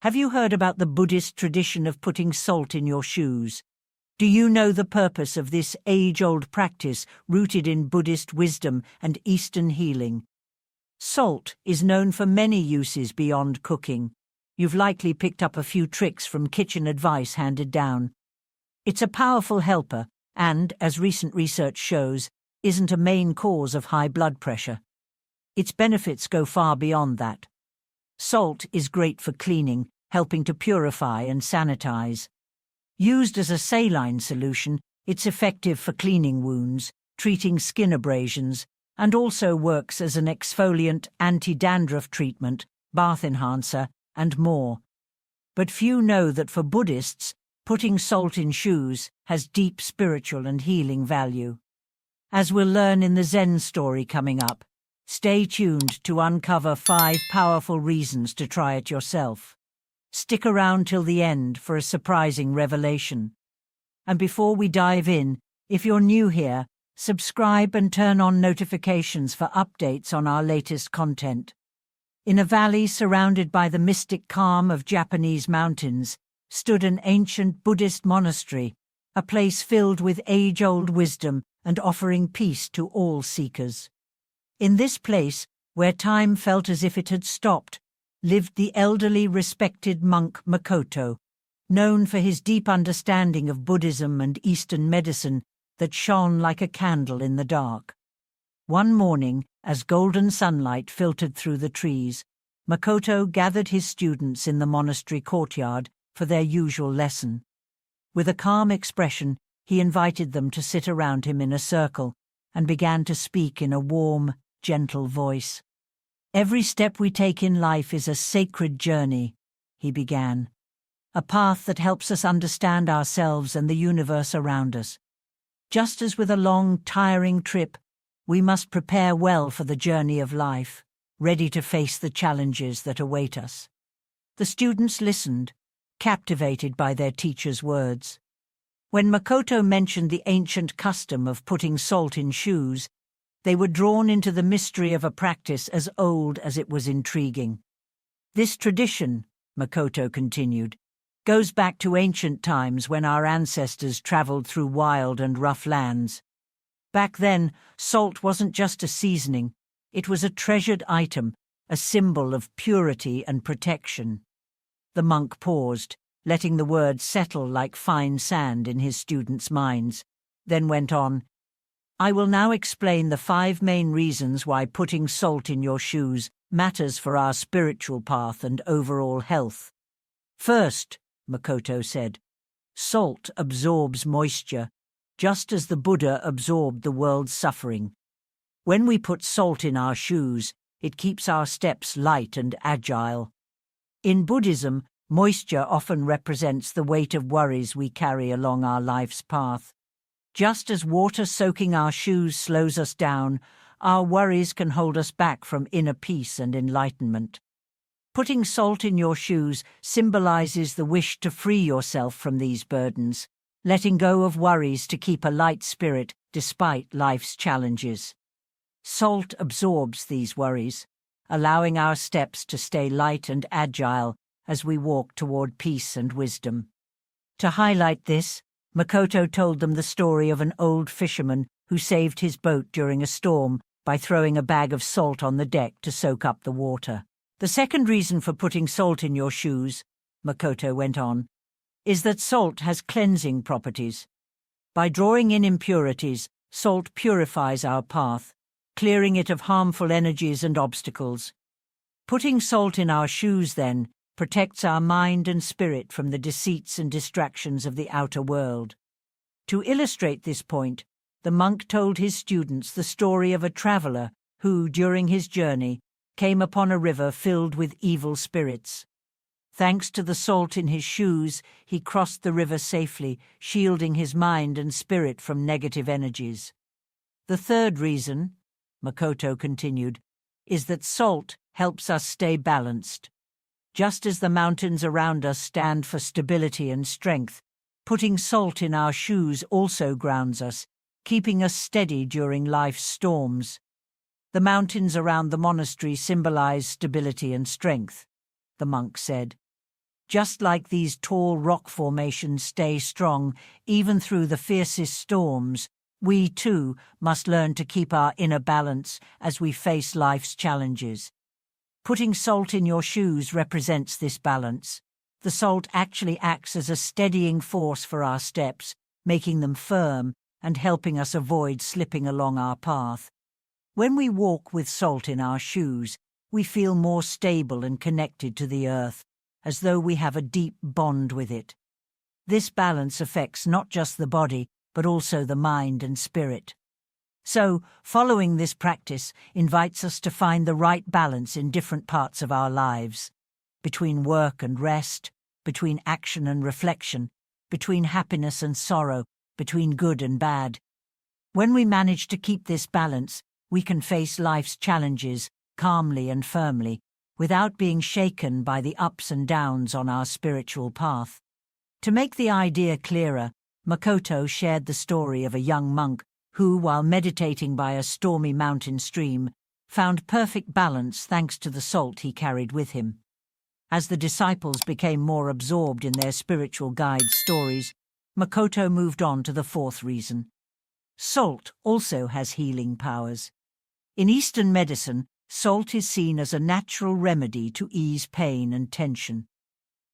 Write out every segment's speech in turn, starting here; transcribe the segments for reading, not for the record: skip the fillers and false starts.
Have you heard about the Buddhist tradition of putting salt in your shoes? Do you know the purpose of this age-old practice rooted in Buddhist wisdom and Eastern healing? Salt is known for many uses beyond cooking. You've likely picked up a few tricks from kitchen advice handed down. It's a powerful helper and, as recent research shows, isn't a main cause of high blood pressure. Its benefits go far beyond that. Salt is great for cleaning, helping to purify and sanitize. Used as a saline solution, it's effective for cleaning wounds, treating skin abrasions, and also works as an exfoliant, anti-dandruff treatment, bath enhancer, and more. But few know that for Buddhists, putting salt in shoes has deep spiritual and healing value. As we'll learn in the Zen story coming up, stay tuned to uncover 5 powerful reasons to try it yourself. Stick around till the end for a surprising revelation. And before we dive in, if you're new here, subscribe and turn on notifications for updates on our latest content. In a valley surrounded by the mystic calm of Japanese mountains, stood an ancient Buddhist monastery, a place filled with age-old wisdom and offering peace to all seekers. In this place, where time felt as if it had stopped, lived the elderly, respected monk Makoto, known for his deep understanding of Buddhism and Eastern medicine that shone like a candle in the dark. One morning, as golden sunlight filtered through the trees, Makoto gathered his students in the monastery courtyard for their usual lesson. With a calm expression, he invited them to sit around him in a circle and began to speak in a warm, gentle voice. "Every step we take in life is a sacred journey," he began. "A path that helps us understand ourselves and the universe around us. Just as with a long, tiring trip, we must prepare well for the journey of life, ready to face the challenges that await us." The students listened, captivated by their teacher's words. When Makoto mentioned the ancient custom of putting salt in shoes, they were drawn into the mystery of a practice as old as it was intriguing. "This tradition," Makoto continued, "goes back to ancient times when our ancestors traveled through wild and rough lands. Back then, salt wasn't just a seasoning, it was a treasured item, a symbol of purity and protection." The monk paused, letting the words settle like fine sand in his students' minds, then went on, "I will now explain the 5 main reasons why putting salt in your shoes matters for our spiritual path and overall health. First," Makoto said, "salt absorbs moisture, just as the Buddha absorbed the world's suffering. When we put salt in our shoes, it keeps our steps light and agile. In Buddhism, moisture often represents the weight of worries we carry along our life's path. Just as water soaking our shoes slows us down, our worries can hold us back from inner peace and enlightenment. Putting salt in your shoes symbolizes the wish to free yourself from these burdens, letting go of worries to keep a light spirit despite life's challenges. Salt absorbs these worries, allowing our steps to stay light and agile as we walk toward peace and wisdom." To highlight this, Makoto told them the story of an old fisherman who saved his boat during a storm by throwing a bag of salt on the deck to soak up the water. "The second reason for putting salt in your shoes," Makoto went on, "is that salt has cleansing properties. By drawing in impurities, salt purifies our path, clearing it of harmful energies and obstacles. Putting salt in our shoes, then, protects our mind and spirit from the deceits and distractions of the outer world." To illustrate this point, the monk told his students the story of a traveler who, during his journey, came upon a river filled with evil spirits. Thanks to the salt in his shoes, he crossed the river safely, shielding his mind and spirit from negative energies. "The third reason," Makoto continued, "is that salt helps us stay balanced. Just as the mountains around us stand for stability and strength, putting salt in our shoes also grounds us, keeping us steady during life's storms. The mountains around the monastery symbolize stability and strength," the monk said. Just like these tall rock formations stay strong even through the fiercest storms, we too must learn to keep our inner balance as we face life's challenges. Putting salt in your shoes represents this balance. The salt actually acts as a steadying force for our steps, making them firm and helping us avoid slipping along our path. When we walk with salt in our shoes, we feel more stable and connected to the earth, as though we have a deep bond with it. This balance affects not just the body, but also the mind and spirit. So, following this practice invites us to find the right balance in different parts of our lives, between work and rest, between action and reflection, between happiness and sorrow, between good and bad. When we manage to keep this balance, we can face life's challenges calmly and firmly, without being shaken by the ups and downs on our spiritual path. To make the idea clearer, Makoto shared the story of a young monk who, while meditating by a stormy mountain stream, found perfect balance thanks to the salt he carried with him. As the disciples became more absorbed in their spiritual guide's stories, Makoto moved on to the fourth reason. Salt also has healing powers. In Eastern medicine, salt is seen as a natural remedy to ease pain and tension.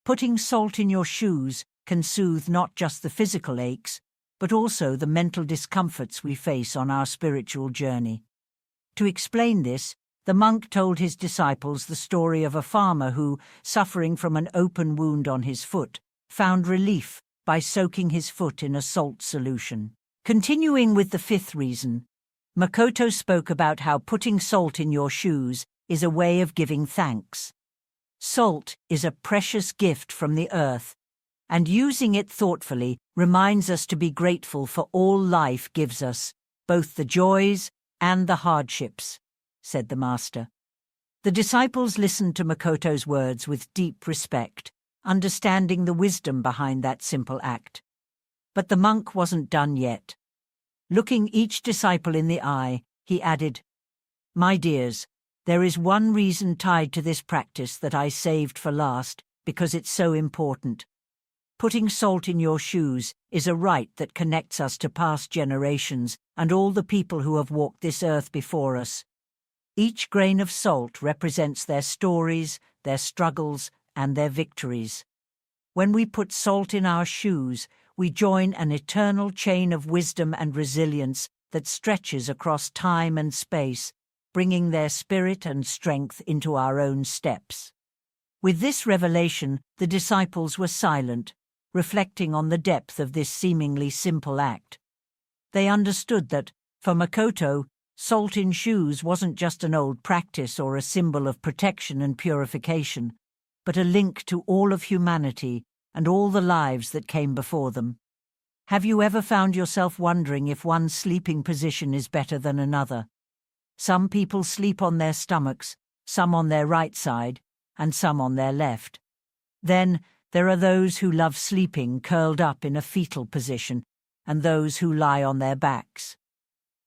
Putting salt in your shoes can soothe not just the physical aches, but also the mental discomforts we face on our spiritual journey. To explain this, the monk told his disciples the story of a farmer who, suffering from an open wound on his foot, found relief by soaking his foot in a salt solution. Continuing with the fifth reason, Makoto spoke about how putting salt in your shoes is a way of giving thanks. Salt is a precious gift from the earth, and using it thoughtfully reminds us to be grateful for all life gives us, both the joys and the hardships, said the master. The disciples listened to Makoto's words with deep respect, understanding the wisdom behind that simple act. But the monk wasn't done yet. Looking each disciple in the eye, he added, "My dears, there is one reason tied to this practice that I saved for last, because it's so important. Putting salt in your shoes is a rite that connects us to past generations and all the people who have walked this earth before us. Each grain of salt represents their stories, their struggles, and their victories. When we put salt in our shoes, we join an eternal chain of wisdom and resilience that stretches across time and space, bringing their spirit and strength into our own steps." With this revelation, the disciples were silent, reflecting on the depth of this seemingly simple act. They understood that, for Makoto, salt in shoes wasn't just an old practice or a symbol of protection and purification, but a link to all of humanity and all the lives that came before them. Have you ever found yourself wondering if one sleeping position is better than another? Some people sleep on their stomachs, some on their right side, and some on their left. Then, there are those who love sleeping curled up in a fetal position, and those who lie on their backs.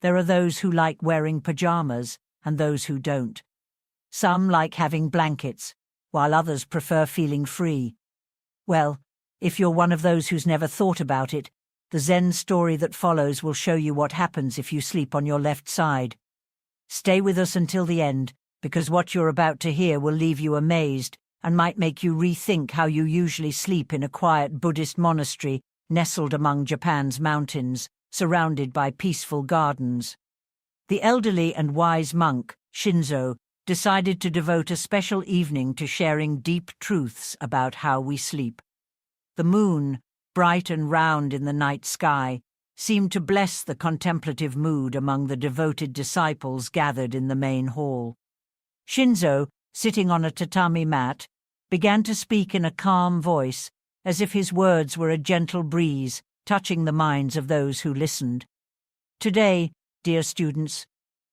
There are those who like wearing pajamas, and those who don't. Some like having blankets, while others prefer feeling free. Well, if you're one of those who's never thought about it, the Zen story that follows will show you what happens if you sleep on your left side. Stay with us until the end, because what you're about to hear will leave you amazed and might make you rethink how you usually sleep in a quiet Buddhist monastery nestled among Japan's mountains, surrounded by peaceful gardens. The elderly and wise monk, Shinzo, decided to devote a special evening to sharing deep truths about how we sleep. The moon, bright and round in the night sky, seemed to bless the contemplative mood among the devoted disciples gathered in the main hall. Shinzo, sitting on a tatami mat, began to speak in a calm voice, as if his words were a gentle breeze touching the minds of those who listened. Today, dear students,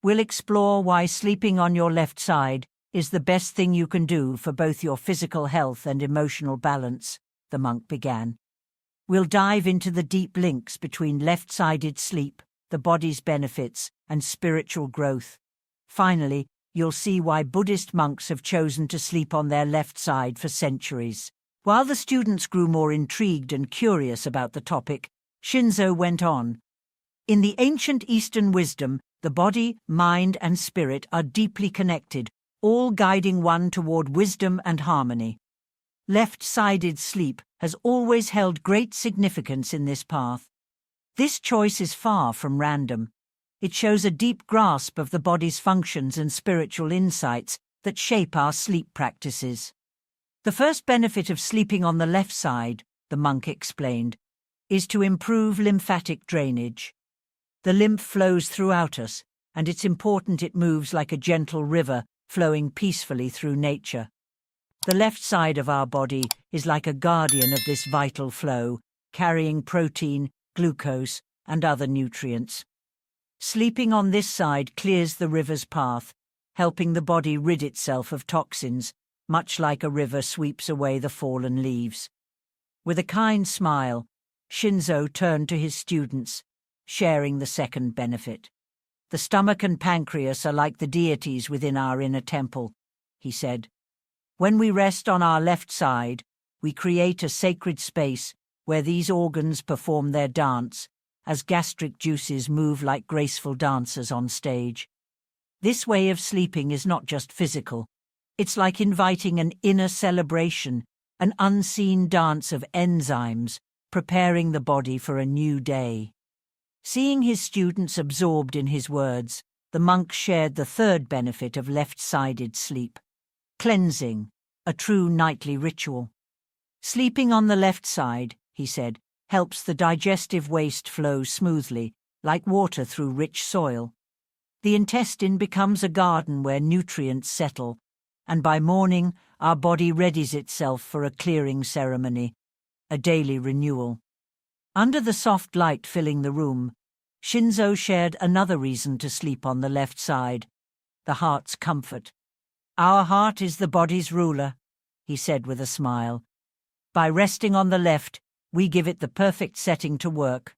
we'll explore why sleeping on your left side is the best thing you can do for both your physical health and emotional balance, the monk began. We'll dive into the deep links between left-sided sleep, the body's benefits, and spiritual growth. Finally, you'll see why Buddhist monks have chosen to sleep on their left side for centuries. While the students grew more intrigued and curious about the topic, Shinzo went on. In the ancient Eastern wisdom, the body, mind, and spirit are deeply connected, all guiding one toward wisdom and harmony. Left-sided sleep has always held great significance in this path. This choice is far from random. It shows a deep grasp of the body's functions and spiritual insights that shape our sleep practices. The first benefit of sleeping on the left side, the monk explained, is to improve lymphatic drainage. The lymph flows throughout us, and it's important it moves like a gentle river flowing peacefully through nature. The left side of our body is like a guardian of this vital flow, carrying protein, glucose, and other nutrients. Sleeping on this side clears the river's path, helping the body rid itself of toxins, much like a river sweeps away the fallen leaves. With a kind smile, Shinzo turned to his students, sharing the second benefit. The stomach and pancreas are like the deities within our inner temple, he said. When we rest on our left side, we create a sacred space where these organs perform their dance, as gastric juices move like graceful dancers on stage. This way of sleeping is not just physical. It's like inviting an inner celebration, an unseen dance of enzymes, preparing the body for a new day. Seeing his students absorbed in his words, the monk shared the third benefit of left-sided sleep: cleansing, a true nightly ritual. Sleeping on the left side, he said, helps the digestive waste flow smoothly, like water through rich soil. The intestine becomes a garden where nutrients settle, and by morning our body readies itself for a clearing ceremony, a daily renewal. Under the soft light filling the room, Shinzo shared another reason to sleep on the left side: the heart's comfort. Our heart is the body's ruler, he said with a smile. By resting on the left, we give it the perfect setting to work.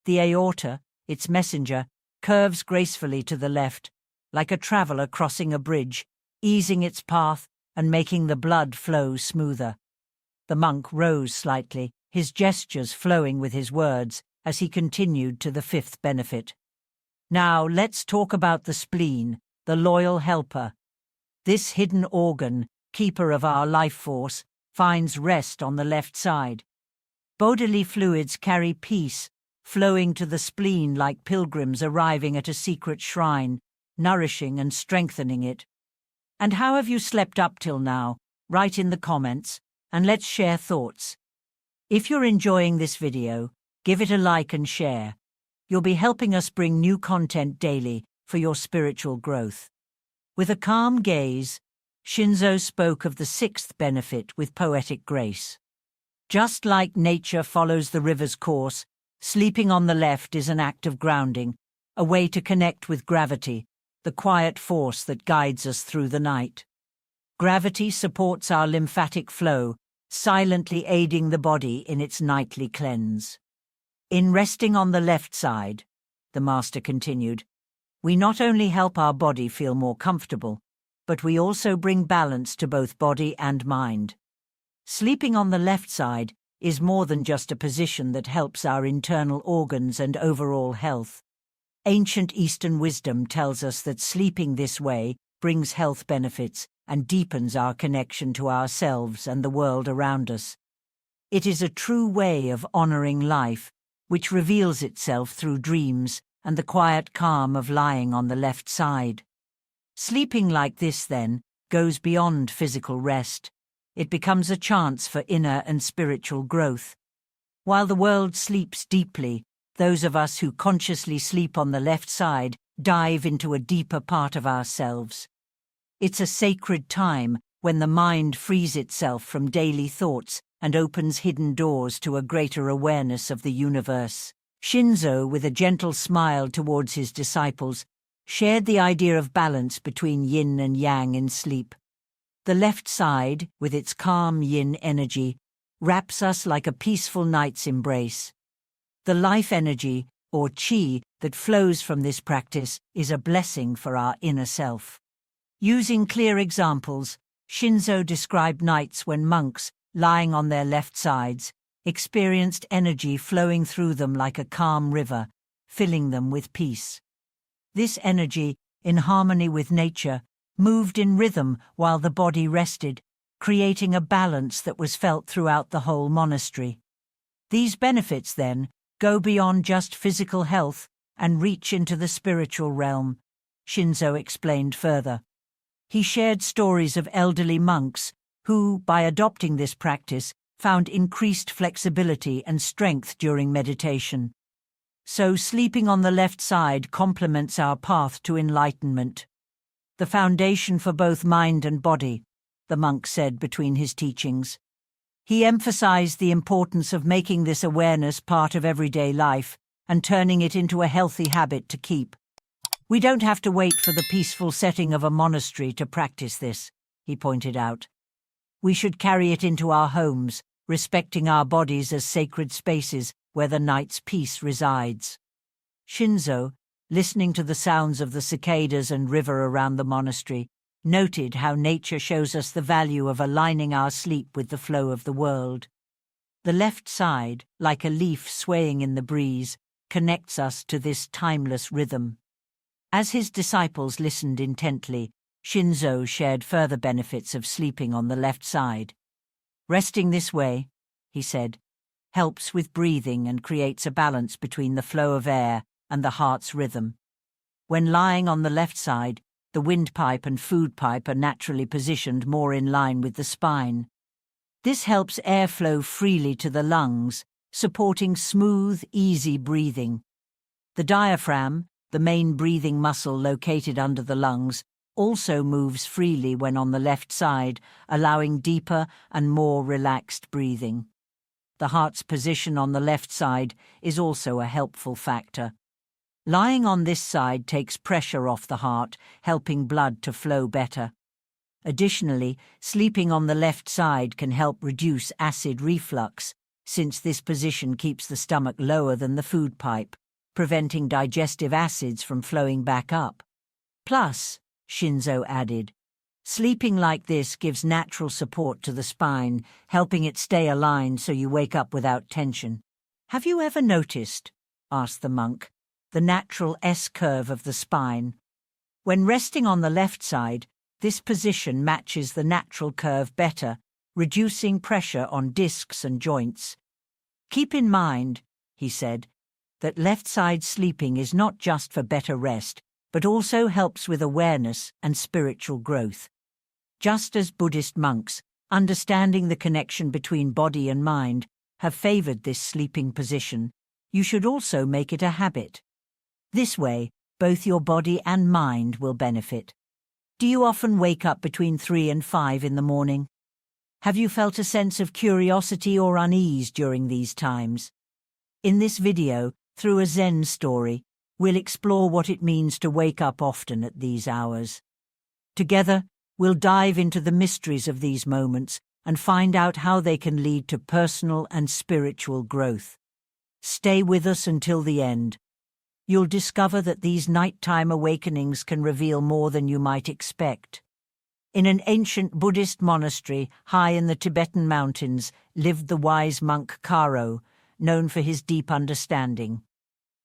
The aorta, its messenger, curves gracefully to the left, like a traveler crossing a bridge, easing its path and making the blood flow smoother. The monk rose slightly, his gestures flowing with his words, as he continued to the fifth benefit. Now let's talk about the spleen, the loyal helper. This hidden organ, keeper of our life force, finds rest on the left side. Bodily fluids carry peace, flowing to the spleen like pilgrims arriving at a secret shrine, nourishing and strengthening it. And how have you slept up till now? Write in the comments, and let's share thoughts. If you're enjoying this video, give it a like and share. You'll be helping us bring new content daily for your spiritual growth. With a calm gaze, Shinzo spoke of the sixth benefit with poetic grace. Just like nature follows the river's course, sleeping on the left is an act of grounding, a way to connect with gravity, the quiet force that guides us through the night. Gravity supports our lymphatic flow, silently aiding the body in its nightly cleanse. In resting on the left side, the master continued, we not only help our body feel more comfortable, but we also bring balance to both body and mind. Sleeping on the left side is more than just a position that helps our internal organs and overall health. Ancient Eastern wisdom tells us that sleeping this way brings health benefits and deepens our connection to ourselves and the world around us. It is a true way of honoring life, which reveals itself through dreams and the quiet calm of lying on the left side. Sleeping like this, then, goes beyond physical rest. It becomes a chance for inner and spiritual growth. While the world sleeps deeply, those of us who consciously sleep on the left side dive into a deeper part of ourselves. It's a sacred time when the mind frees itself from daily thoughts and opens hidden doors to a greater awareness of the universe. Shinzo, with a gentle smile towards his disciples, shared the idea of balance between yin and yang in sleep. The left side, with its calm yin energy, wraps us like a peaceful night's embrace. The life energy, or qi, that flows from this practice is a blessing for our inner self. Using clear examples, Shinzo described nights when monks, lying on their left sides, experienced energy flowing through them like a calm river, filling them with peace. This energy, in harmony with nature, moved in rhythm while the body rested, creating a balance that was felt throughout the whole monastery. These benefits, then, go beyond just physical health and reach into the spiritual realm, Shinzo explained further. He shared stories of elderly monks who, by adopting this practice, found increased flexibility and strength during meditation. So sleeping on the left side complements our path to enlightenment. The foundation for both mind and body, the monk said between his teachings. He emphasized the importance of making this awareness part of everyday life and turning it into a healthy habit to keep. We don't have to wait for the peaceful setting of a monastery to practice this, he pointed out. We should carry it into our homes, respecting our bodies as sacred spaces where the night's peace resides. Shinzo, listening to the sounds of the cicadas and river around the monastery, noted how nature shows us the value of aligning our sleep with the flow of the world. The left side, like a leaf swaying in the breeze, connects us to this timeless rhythm. As his disciples listened intently, Shinzo shared further benefits of sleeping on the left side. Resting this way, he said, helps with breathing and creates a balance between the flow of air and the heart's rhythm. When lying on the left side, the windpipe and food pipe are naturally positioned more in line with the spine. This helps air flow freely to the lungs, supporting smooth, easy breathing. The diaphragm, the main breathing muscle located under the lungs, also moves freely when on the left side, allowing deeper and more relaxed breathing. The heart's position on the left side is also a helpful factor. Lying on this side takes pressure off the heart, helping blood to flow better. Additionally, sleeping on the left side can help reduce acid reflux, since this position keeps the stomach lower than the food pipe, preventing digestive acids from flowing back up. Plus, Shinzo added, sleeping like this gives natural support to the spine, helping it stay aligned so you wake up without tension. Have you ever noticed, asked the monk, the natural S-curve of the spine? When resting on the left side, this position matches the natural curve better, reducing pressure on discs and joints. Keep in mind, he said, that left-side sleeping is not just for better rest, but also helps with awareness and spiritual growth. Just as Buddhist monks, understanding the connection between body and mind, have favored this sleeping position, you should also make it a habit. This way, both your body and mind will benefit. Do you often wake up between 3 and 5 in the morning? Have you felt a sense of curiosity or unease during these times? In this video, through a Zen story, we'll explore what it means to wake up often at these hours. Together, we'll dive into the mysteries of these moments and find out how they can lead to personal and spiritual growth. Stay with us until the end. You'll discover that these nighttime awakenings can reveal more than you might expect. In an ancient Buddhist monastery high in the Tibetan mountains lived the wise monk Karo, known for his deep understanding.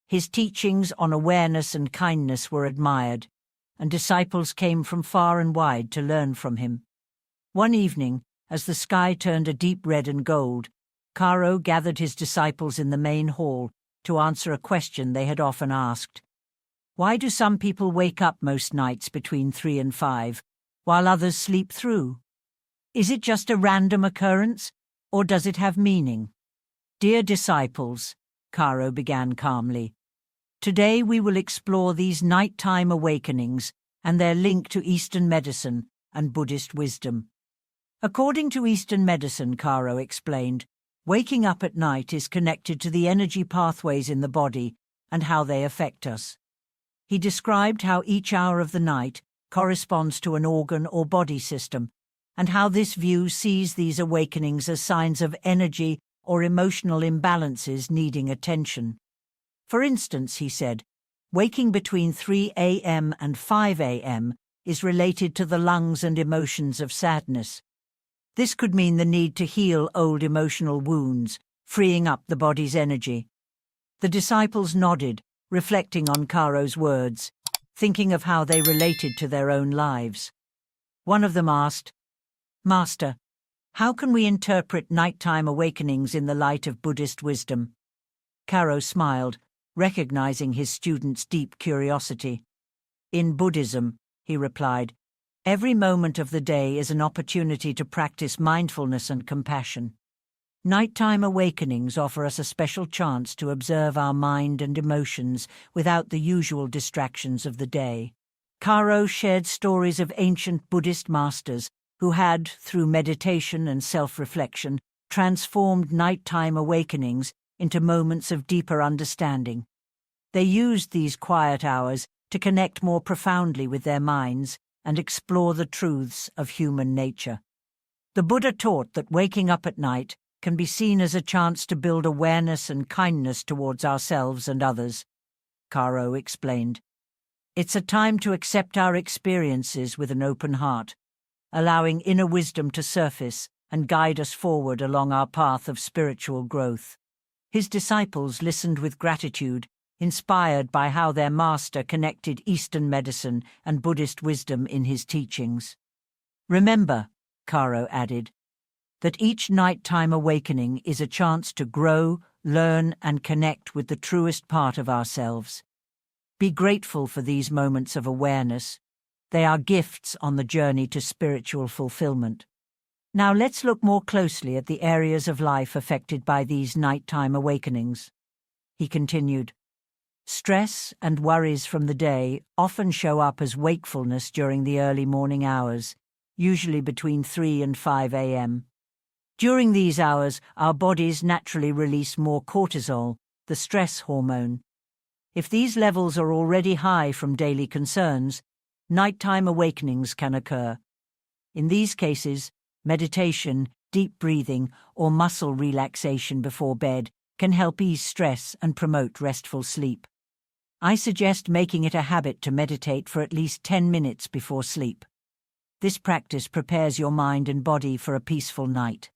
His teachings on awareness and kindness were admired, and disciples came from far and wide to learn from him. One evening, as the sky turned a deep red and gold, Karo gathered his disciples in the main hall to answer a question they had often asked. Why do some people wake up most nights between 3 and 5, while others sleep through? Is it just a random occurrence, or does it have meaning? Dear disciples, Karo began calmly, today we will explore these nighttime awakenings and their link to Eastern medicine and Buddhist wisdom. According to Eastern medicine, Karo explained, waking up at night is connected to the energy pathways in the body and how they affect us. He described how each hour of the night corresponds to an organ or body system, and how this view sees these awakenings as signs of energy or emotional imbalances needing attention. For instance, he said, waking between 3 a.m. and 5 a.m. is related to the lungs and emotions of sadness. This could mean the need to heal old emotional wounds, freeing up the body's energy. The disciples nodded, reflecting on Caro's words, thinking of how they related to their own lives. One of them asked, "Master, how can we interpret nighttime awakenings in the light of Buddhist wisdom?" Caro smiled, recognizing his student's deep curiosity. "In Buddhism," he replied, "every moment of the day is an opportunity to practice mindfulness and compassion. Nighttime awakenings offer us a special chance to observe our mind and emotions without the usual distractions of the day." Caro shared stories of ancient Buddhist masters who had, through meditation and self-reflection, transformed nighttime awakenings into moments of deeper understanding. They used these quiet hours to connect more profoundly with their minds and explore the truths of human nature. The Buddha taught that waking up at night can be seen as a chance to build awareness and kindness towards ourselves and others, Caro explained. It's a time to accept our experiences with an open heart, allowing inner wisdom to surface and guide us forward along our path of spiritual growth. His disciples listened with gratitude, inspired by how their master connected Eastern medicine and Buddhist wisdom in his teachings. "Remember," Caro added, "that each nighttime awakening is a chance to grow, learn, and connect with the truest part of ourselves. Be grateful for these moments of awareness. They are gifts on the journey to spiritual fulfillment." Now let's look more closely at the areas of life affected by these nighttime awakenings. He continued, "Stress and worries from the day often show up as wakefulness during the early morning hours, usually between 3 and 5 a.m. During these hours, our bodies naturally release more cortisol, the stress hormone. If these levels are already high from daily concerns, nighttime awakenings can occur. In these cases, meditation, deep breathing, or muscle relaxation before bed can help ease stress and promote restful sleep. I suggest making it a habit to meditate for at least 10 minutes before sleep. This practice prepares your mind and body for a peaceful night."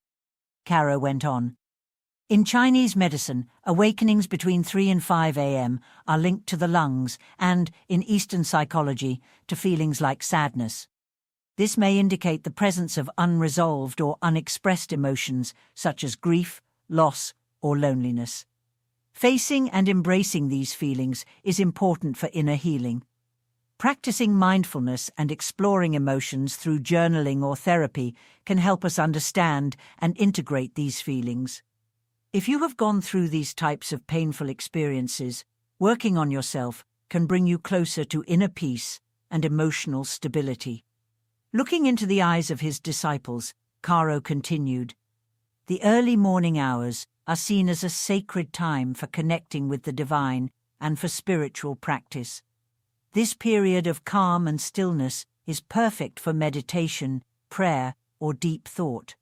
Caro went on, "In Chinese medicine, awakenings between 3 and 5 a.m. are linked to the lungs and, in Eastern psychology, to feelings like sadness. This may indicate the presence of unresolved or unexpressed emotions such as grief, loss, or loneliness. Facing and embracing these feelings is important for inner healing. Practicing mindfulness and exploring emotions through journaling or therapy can help us understand and integrate these feelings. If you have gone through these types of painful experiences, working on yourself can bring you closer to inner peace and emotional stability." Looking into the eyes of his disciples, Caro continued, "The early morning hours are seen as a sacred time for connecting with the divine and for spiritual practice. This period of calm and stillness is perfect for meditation, prayer, or deep thought.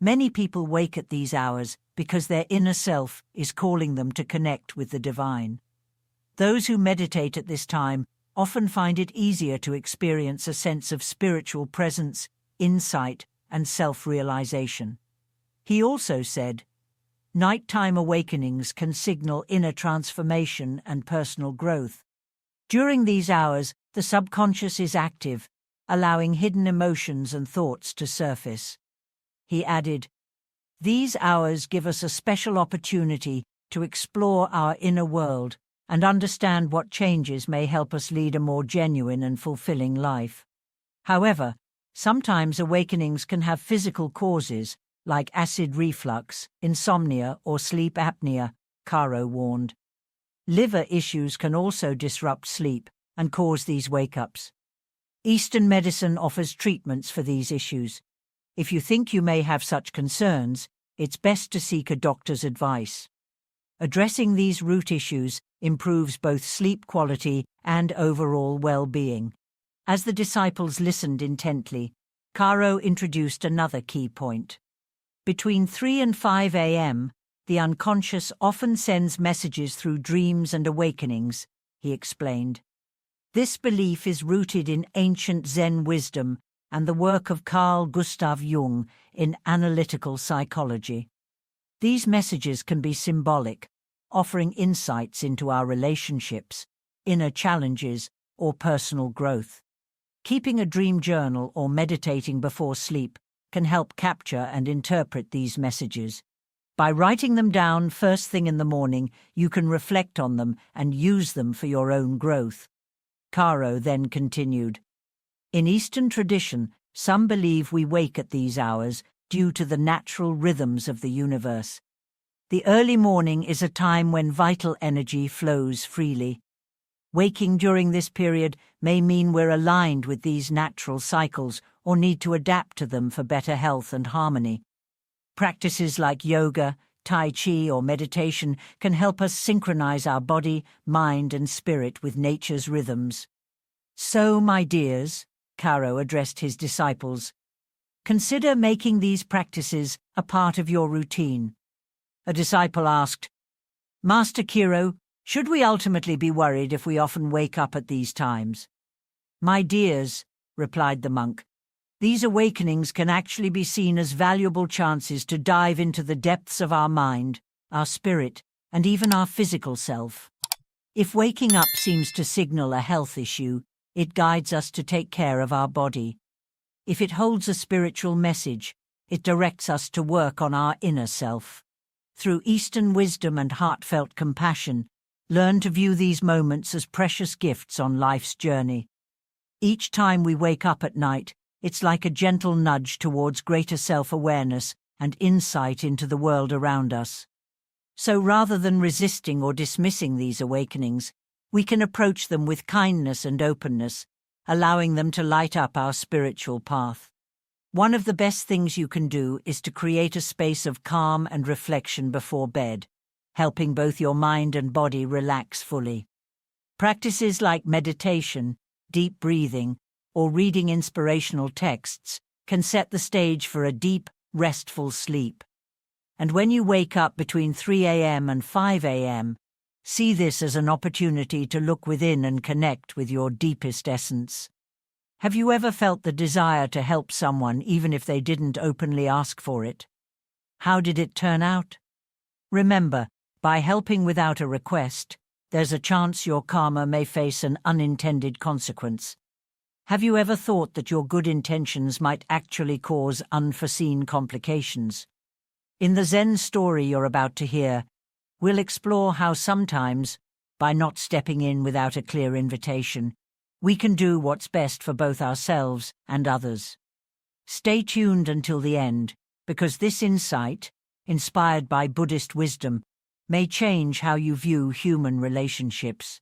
Many people wake at these hours because their inner self is calling them to connect with the divine. Those who meditate at this time often find it easier to experience a sense of spiritual presence, insight, and self-realization." He also said, "Nighttime awakenings can signal inner transformation and personal growth. During these hours, the subconscious is active, allowing hidden emotions and thoughts to surface." He added, "These hours give us a special opportunity to explore our inner world and understand what changes may help us lead a more genuine and fulfilling life. However, sometimes awakenings can have physical causes, like acid reflux, insomnia, or sleep apnea," Caro warned. "Liver issues can also disrupt sleep and cause these wake-ups. Eastern medicine offers treatments for these issues. If you think you may have such concerns, it's best to seek a doctor's advice. Addressing these root issues improves both sleep quality and overall well-being." As the disciples listened intently, Caro introduced another key point. Between 3 and 5 a.m., the unconscious often sends messages through dreams and awakenings, he explained. This belief is rooted in ancient Zen wisdom and the work of Carl Gustav Jung in analytical psychology. These messages can be symbolic, offering insights into our relationships, inner challenges, or personal growth. Keeping a dream journal or meditating before sleep can help capture and interpret these messages. By writing them down first thing in the morning, you can reflect on them and use them for your own growth. Caro then continued, "In Eastern tradition, some believe we wake at these hours due to the natural rhythms of the universe. The early morning is a time when vital energy flows freely. Waking during this period may mean we're aligned with these natural cycles or need to adapt to them for better health and harmony. Practices like yoga, tai chi, or meditation can help us synchronize our body, mind, and spirit with nature's rhythms. So, my dears," Caro addressed his disciples, "consider making these practices a part of your routine." A disciple asked, "Master Kiro, should we ultimately be worried if we often wake up at these times?" "My dears," replied the monk, "these awakenings can actually be seen as valuable chances to dive into the depths of our mind, our spirit, and even our physical self. If waking up seems to signal a health issue, it guides us to take care of our body. If it holds a spiritual message, it directs us to work on our inner self. Through Eastern wisdom and heartfelt compassion, learn to view these moments as precious gifts on life's journey. Each time we wake up at night, it's like a gentle nudge towards greater self-awareness and insight into the world around us. So rather than resisting or dismissing these awakenings, we can approach them with kindness and openness, allowing them to light up our spiritual path. One of the best things you can do is to create a space of calm and reflection before bed, helping both your mind and body relax fully. Practices like meditation, deep breathing, or reading inspirational texts can set the stage for a deep, restful sleep. And when you wake up between 3 a.m. and 5 a.m., see this as an opportunity to look within and connect with your deepest essence. Have you ever felt the desire to help someone even if they didn't openly ask for it? How did it turn out? Remember, by helping without a request, there's a chance your karma may face an unintended consequence. Have you ever thought that your good intentions might actually cause unforeseen complications? In the Zen story you're about to hear, we'll explore how sometimes, by not stepping in without a clear invitation, we can do what's best for both ourselves and others. Stay tuned until the end, because this insight, inspired by Buddhist wisdom, may change how you view human relationships.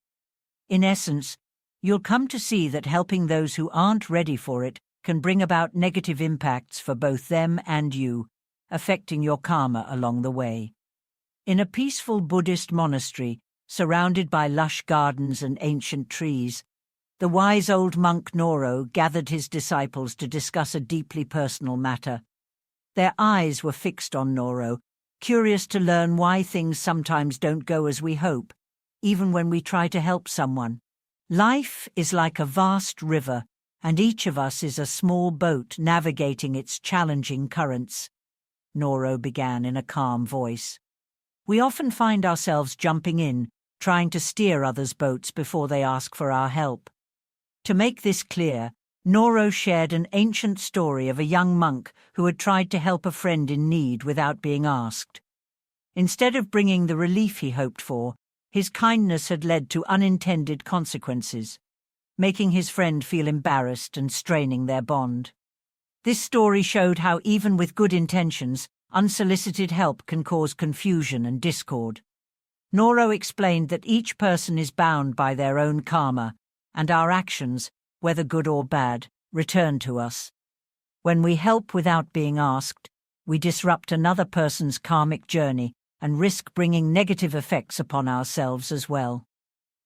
In essence, you'll come to see that helping those who aren't ready for it can bring about negative impacts for both them and you, affecting your karma along the way. In a peaceful Buddhist monastery, surrounded by lush gardens and ancient trees, the wise old monk Noro gathered his disciples to discuss a deeply personal matter. Their eyes were fixed on Noro, curious to learn why things sometimes don't go as we hope, even when we try to help someone. Life is like a vast river, and each of us is a small boat navigating its challenging currents, Noro began in a calm voice. We often find ourselves jumping in, trying to steer others' boats before they ask for our help. To make this clear, Noro shared an ancient story of a young monk who had tried to help a friend in need without being asked. Instead of bringing the relief he hoped for, his kindness had led to unintended consequences, making his friend feel embarrassed and straining their bond. This story showed how even with good intentions, unsolicited help can cause confusion and discord. Noro explained that each person is bound by their own karma, and our actions, whether good or bad, return to us. When we help without being asked, we disrupt another person's karmic journey and risk bringing negative effects upon ourselves as well.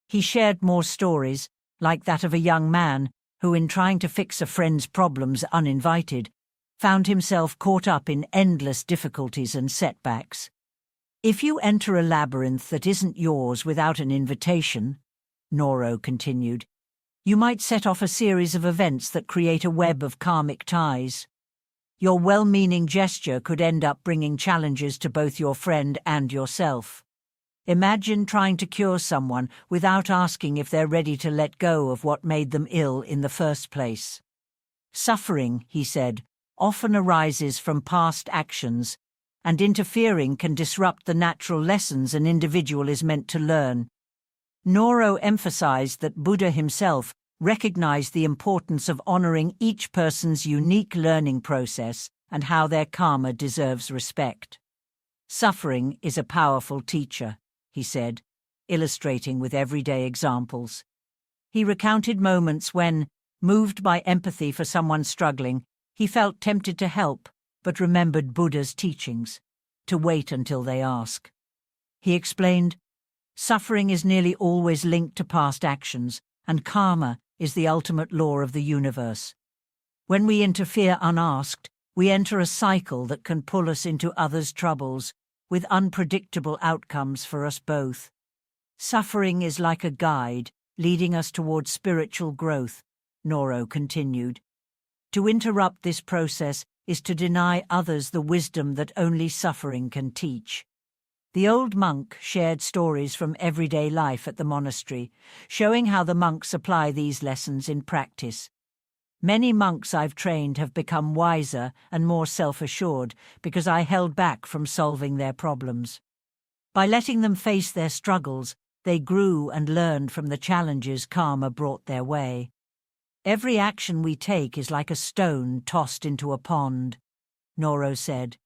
He shared more stories, like that of a young man who, in trying to fix a friend's problems uninvited, found himself caught up in endless difficulties and setbacks. If you enter a labyrinth that isn't yours without an invitation, Noro continued, You might set off a series of events that create a web of karmic ties. Your well-meaning gesture could end up bringing challenges to both your friend and yourself. Imagine trying to cure someone without asking if they're ready to let go of what made them ill in the first place. Suffering, he said, often arises from past actions, and interfering can disrupt the natural lessons an individual is meant to learn. Noro emphasized that Buddha himself recognized the importance of honoring each person's unique learning process and how their karma deserves respect. Suffering is a powerful teacher, he said, illustrating with everyday examples. He recounted moments when, moved by empathy for someone struggling, he felt tempted to help, but remembered Buddha's teachings, to wait until they ask. He explained, suffering is nearly always linked to past actions, and karma is the ultimate law of the universe. When we interfere unasked, we enter a cycle that can pull us into others' troubles, with unpredictable outcomes for us both. Suffering is like a guide, leading us towards spiritual growth, Noro continued. To interrupt this process is to deny others the wisdom that only suffering can teach. The old monk shared stories from everyday life at the monastery, showing how the monks apply these lessons in practice. Many monks I've trained have become wiser and more self-assured because I held back from solving their problems. By letting them face their struggles, they grew and learned from the challenges karma brought their way. Every action we take is like a stone tossed into a pond, Noro said,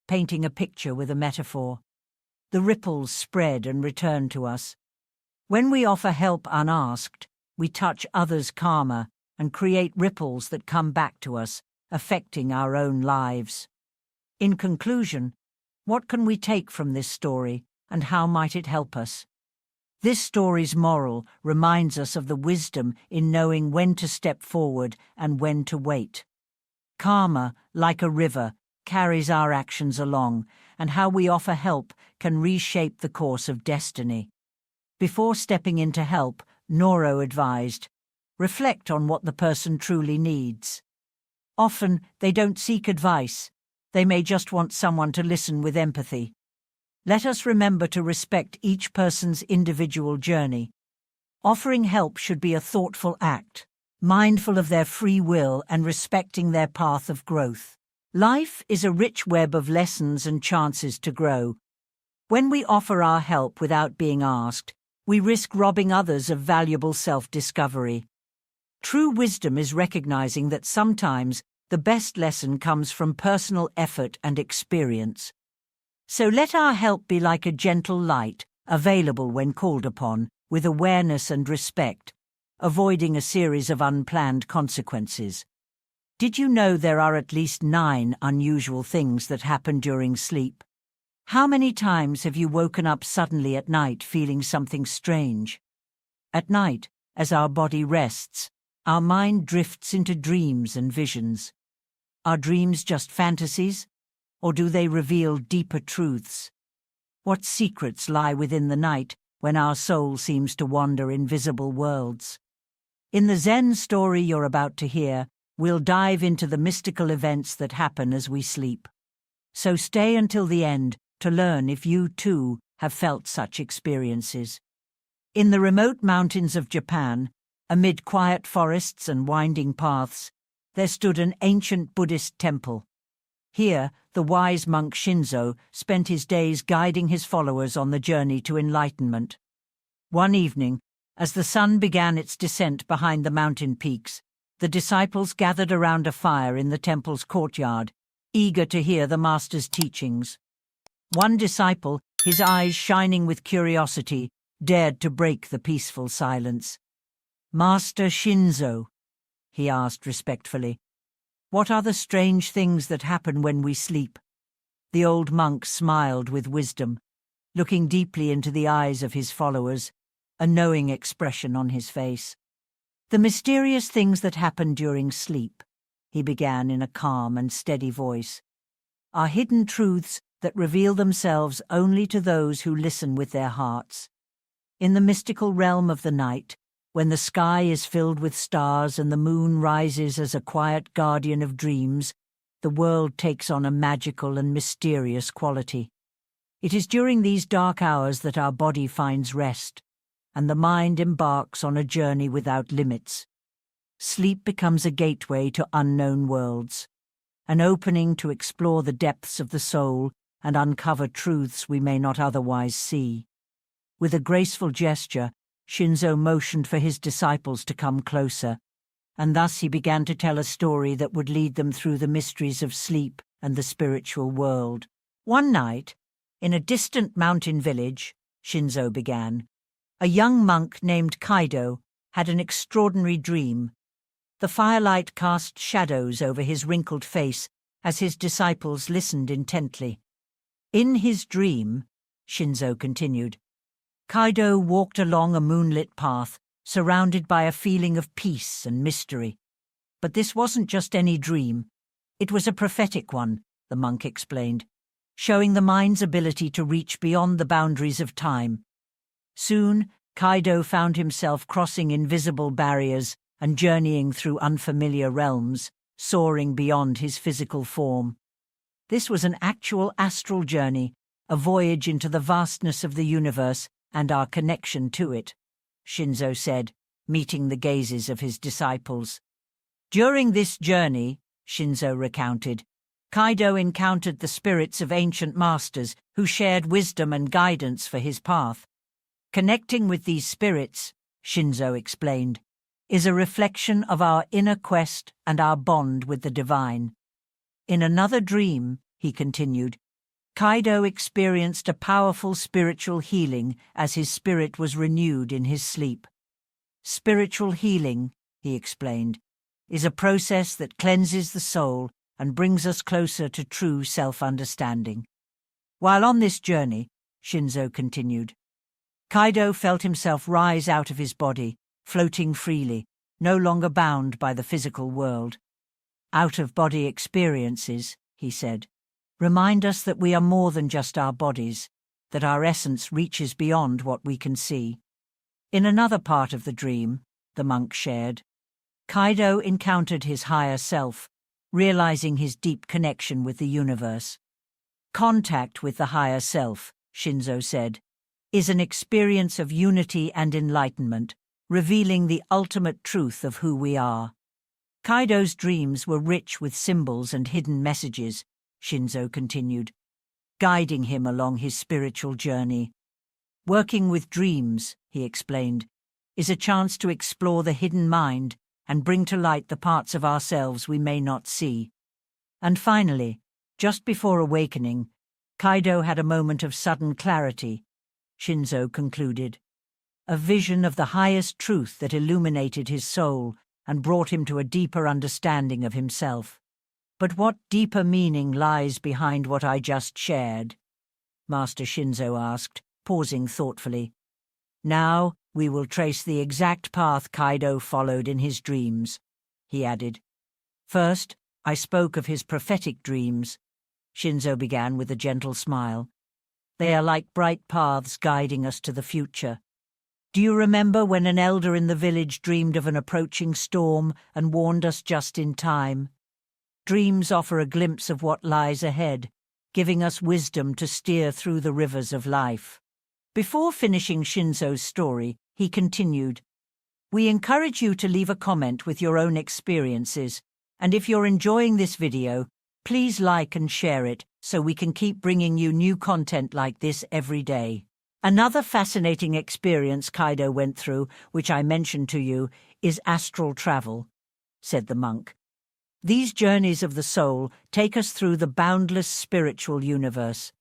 painting a picture with a metaphor. The ripples spread and return to us. When we offer help unasked, we touch others' karma and create ripples that come back to us, affecting our own lives. In conclusion, what can we take from this story, and how might it help us? This story's moral reminds us of the wisdom in knowing when to step forward and when to wait. Karma, like a river, carries our actions along, and how we offer help can reshape the course of destiny. Before stepping in to help, Noro advised, reflect on what the person truly needs. Often, they don't seek advice. They may just want someone to listen with empathy. Let us remember to respect each person's individual journey. Offering help should be a thoughtful act, mindful of their free will and respecting their path of growth. Life is a rich web of lessons and chances to grow. When we offer our help without being asked, we risk robbing others of valuable self-discovery. True wisdom is recognizing that sometimes the best lesson comes from personal effort and experience. So let our help be like a gentle light, available when called upon, with awareness and respect, avoiding a series of unplanned consequences. Did you know there are at least 9 unusual things that happen during sleep? How many times have you woken up suddenly at night feeling something strange? At night, as our body rests, our mind drifts into dreams and visions. Are dreams just fantasies, or do they reveal deeper truths? What secrets lie within the night when our soul seems to wander invisible worlds? In the Zen story you're about to hear, we'll dive into the mystical events that happen as we sleep. So stay until the end to learn if you too have felt such experiences. In the remote mountains of Japan, amid quiet forests and winding paths, there stood an ancient Buddhist temple. Here, the wise monk Shinzo spent his days guiding his followers on the journey to enlightenment. One evening, as the sun began its descent behind the mountain peaks, the disciples gathered around a fire in the temple's courtyard, eager to hear the master's teachings. One disciple, his eyes shining with curiosity, dared to break the peaceful silence. "Master Shinzo," he asked respectfully, "what are the strange things that happen when we sleep?" The old monk smiled with wisdom, looking deeply into the eyes of his followers, a knowing expression on his face. "The mysterious things that happen during sleep," he began in a calm and steady voice, "are hidden truths that reveal themselves only to those who listen with their hearts. In the mystical realm of the night, When the sky is filled with stars and the moon rises as a quiet guardian of dreams, the world takes on a magical and mysterious quality. It is during these dark hours that our body finds rest, and the mind embarks on a journey without limits. Sleep becomes a gateway to unknown worlds, an opening to explore the depths of the soul and uncover truths we may not otherwise see. With a graceful gesture, Shinzo motioned for his disciples to come closer, and thus he began to tell a story that would lead them through the mysteries of sleep and the spiritual world. One night, in a distant mountain village, Shinzo began, a young monk named Kaido had an extraordinary dream. The firelight cast shadows over his wrinkled face as his disciples listened intently. In his dream, Shinzo continued, Kaido walked along a moonlit path, surrounded by a feeling of peace and mystery. But this wasn't just any dream. It was a prophetic one, the monk explained, showing the mind's ability to reach beyond the boundaries of time. Soon, Kaido found himself crossing invisible barriers and journeying through unfamiliar realms, soaring beyond his physical form. This was an actual astral journey, a voyage into the vastness of the universe and our connection to it, Shinzo said, meeting the gazes of his disciples. During this journey, Shinzo recounted, Kaido encountered the spirits of ancient masters who shared wisdom and guidance for his path. Connecting with these spirits, Shinzo explained, is a reflection of our inner quest and our bond with the divine. In another dream, he continued, Kaido experienced a powerful spiritual healing as his spirit was renewed in his sleep. Spiritual healing, he explained, is a process that cleanses the soul and brings us closer to true self-understanding. While on this journey, Shinzo continued, Kaido felt himself rise out of his body, floating freely, no longer bound by the physical world. Out-of-body experiences, he said, remind us that we are more than just our bodies, that our essence reaches beyond what we can see. In another part of the dream, the monk shared, Kaido encountered his higher self, realizing his deep connection with the universe. Contact with the higher self, Shinzo said, is an experience of unity and enlightenment, revealing the ultimate truth of who we are. Kaido's dreams were rich with symbols and hidden messages, Shinzo continued, guiding him along his spiritual journey. Working with dreams, he explained, is a chance to explore the hidden mind and bring to light the parts of ourselves we may not see. And finally, just before awakening, Kaido had a moment of sudden clarity, Shinzo concluded, a vision of the highest truth that illuminated his soul and brought him to a deeper understanding of himself. But what deeper meaning lies behind what I just shared? Master Shinzo asked, pausing thoughtfully. Now we will trace the exact path Kaido followed in his dreams, he added. First, I spoke of his prophetic dreams. Shinzo began with a gentle smile. They are like bright paths guiding us to the future. Do you remember when an elder in the village dreamed of an approaching storm and warned us just in time? Dreams offer a glimpse of what lies ahead, giving us wisdom to steer through the rivers of life. Before finishing Shinzo's story, he continued, we encourage you to leave a comment with your own experiences, and if you're enjoying this video, please like and share it so we can keep bringing you new content like this every day. Another fascinating experience Kaido went through, which I mentioned to you, is astral travel, said the monk. These journeys of the soul take us through the boundless spiritual universe.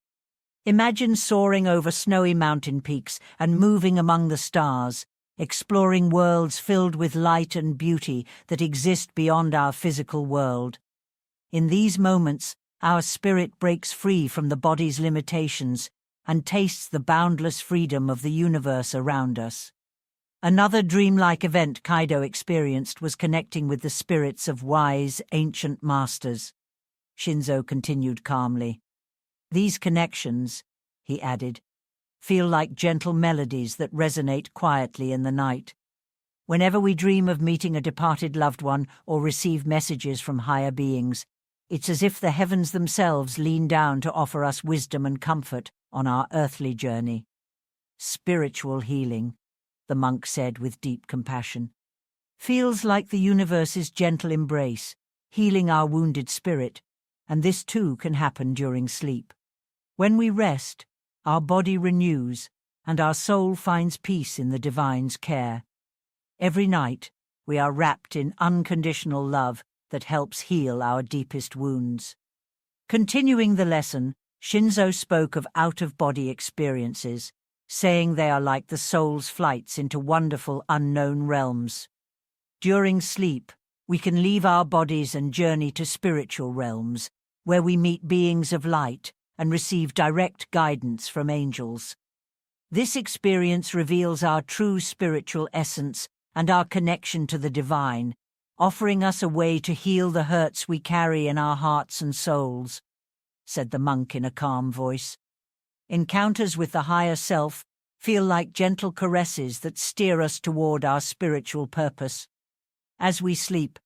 Imagine soaring over snowy mountain peaks and moving among the stars, exploring worlds filled with light and beauty that exist beyond our physical world. In these moments, our spirit breaks free from the body's limitations and tastes the boundless freedom of the universe around us. Another dreamlike event Kaido experienced was connecting with the spirits of wise, ancient masters. Shinzo continued calmly. These connections, he added, feel like gentle melodies that resonate quietly in the night. Whenever we dream of meeting a departed loved one or receive messages from higher beings, it's as if the heavens themselves lean down to offer us wisdom and comfort on our earthly journey. Spiritual healing, the monk said with deep compassion, feels like the universe's gentle embrace, healing our wounded spirit, and this too can happen during sleep. When we rest, our body renews, and our soul finds peace in the divine's care. Every night, we are wrapped in unconditional love that helps heal our deepest wounds. Continuing the lesson, Shinzo spoke of out-of-body experiences, saying they are like the soul's flights into wonderful unknown realms. During sleep, we can leave our bodies and journey to spiritual realms, where we meet beings of light and receive direct guidance from angels. This experience reveals our true spiritual essence and our connection to the divine, offering us a way to heal the hurts we carry in our hearts and souls, said the monk in a calm voice. Encounters with the higher self feel like gentle caresses that steer us toward our spiritual purpose. As we sleep,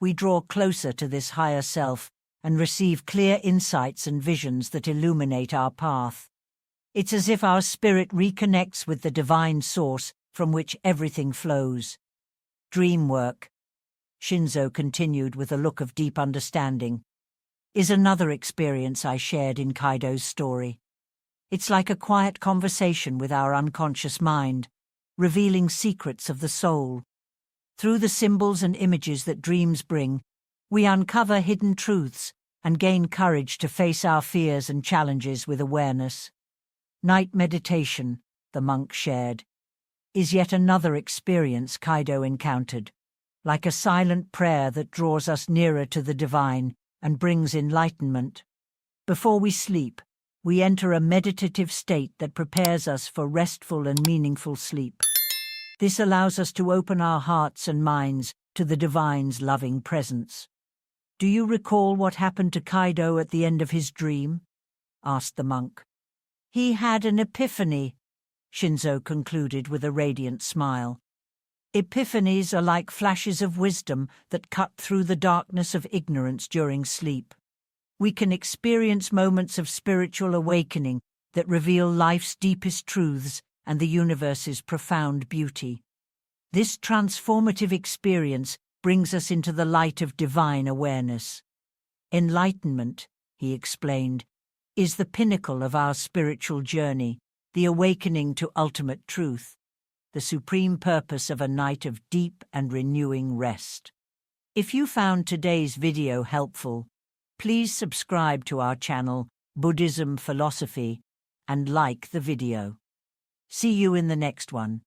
we draw closer to this higher self and receive clear insights and visions that illuminate our path. It's as if our spirit reconnects with the divine source from which everything flows. Dream work, Shinzo continued with a look of deep understanding, is another experience I shared in Kaido's story. It's like a quiet conversation with our unconscious mind, revealing secrets of the soul. Through the symbols and images that dreams bring, we uncover hidden truths and gain courage to face our fears and challenges with awareness. Night meditation, the monk shared, is yet another experience Kaido encountered, like a silent prayer that draws us nearer to the divine and brings enlightenment. Before we sleep, we enter a meditative state that prepares us for restful and meaningful sleep. This allows us to open our hearts and minds to the divine's loving presence. Do you recall what happened to Kaido at the end of his dream? Asked the monk. He had an epiphany, Shinzo concluded with a radiant smile. Epiphanies are like flashes of wisdom that cut through the darkness of ignorance during sleep. We can experience moments of spiritual awakening that reveal life's deepest truths and the universe's profound beauty. This transformative experience brings us into the light of divine awareness. Enlightenment, he explained, is the pinnacle of our spiritual journey, the awakening to ultimate truth, the supreme purpose of a night of deep and renewing rest. If you found today's video helpful, please subscribe to our channel, Buddhism Philosophy, and like the video. See you in the next one.